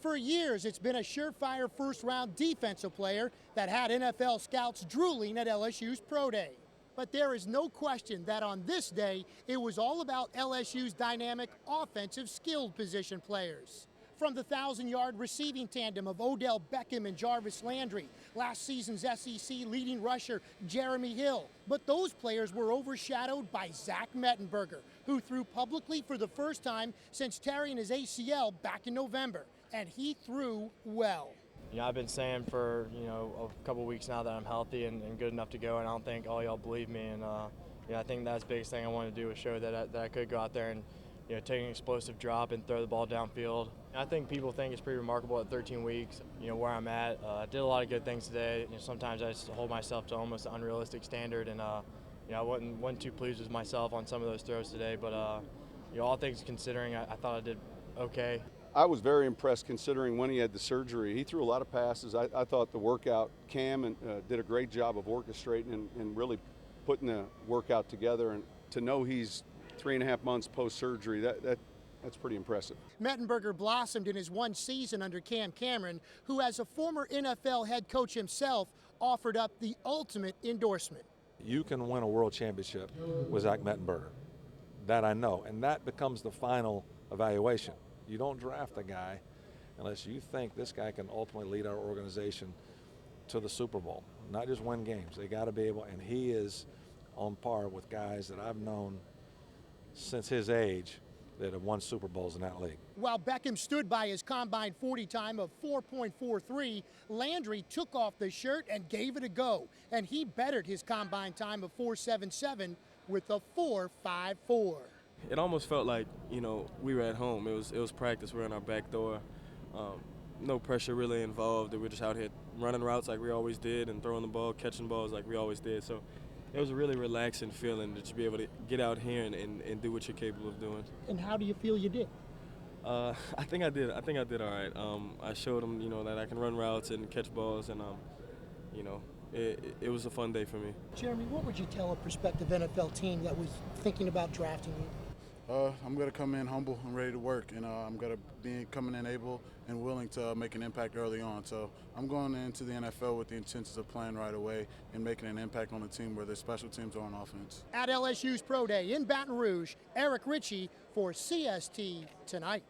For years, it's been a surefire first-round defensive player that had NFL scouts drooling at LSU's Pro Day. But there is no question that on this day, it was all about LSU's dynamic offensive skilled position players. From the 1,000-yard receiving tandem of Odell Beckham and Jarvis Landry, last season's SEC leading rusher Jeremy Hill. But those players were overshadowed by Zach Mettenberger, who threw publicly for the first time since tearing his ACL back in November. And he threw well. I've been saying for a couple weeks now that I'm healthy and good enough to go, and I don't think all y'all believe me. And I think that's the biggest thing I wanted to do was show that I could go out there and take an explosive drop and throw the ball downfield. I think people think it's pretty remarkable at 13 weeks. Where I'm at. I did a lot of good things today. Sometimes I just hold myself to almost an unrealistic standard, and I wasn't too pleased with myself on some of those throws today. But all things considering, I thought I did okay. I was very impressed considering when he had the surgery. He threw a lot of passes. I thought the workout, Cam did a great job of orchestrating and really putting the workout together. And to know he's 3.5 months post-surgery, that's pretty impressive. Mettenberger blossomed in his one season under Cam Cameron, who as a former NFL head coach himself offered up the ultimate endorsement. You can win a world championship with Zach Mettenberger. That I know, and that becomes the final evaluation. You don't draft a guy unless you think this guy can ultimately lead our organization to the Super Bowl, not just win games. They got to be able, and he is on par with guys that I've known since his age that have won Super Bowls in that league. While Beckham stood by his combine 40 time of 4.43, Landry took off the shirt and gave it a go, and he bettered his combine time of 4.77 with a 4.54. It almost felt like, we were at home. It was practice. We were in our back door. No pressure really involved. We were just out here running routes like we always did and throwing the ball, catching balls like we always did. So it was a really relaxing feeling to be able to get out here and do what you're capable of doing. And how do you feel you did? I think I did all right. I showed them, that I can run routes and catch balls, and it was a fun day for me. Jeremy, what would you tell a prospective NFL team that was thinking about drafting you? I'm going to come in humble and ready to work, and I'm going to be coming in able and willing to make an impact early on. So I'm going into the NFL with the intentions of playing right away and making an impact on the team, whether special teams or on offense. At LSU's Pro Day in Baton Rouge, Eric Ritchie for CST Tonight.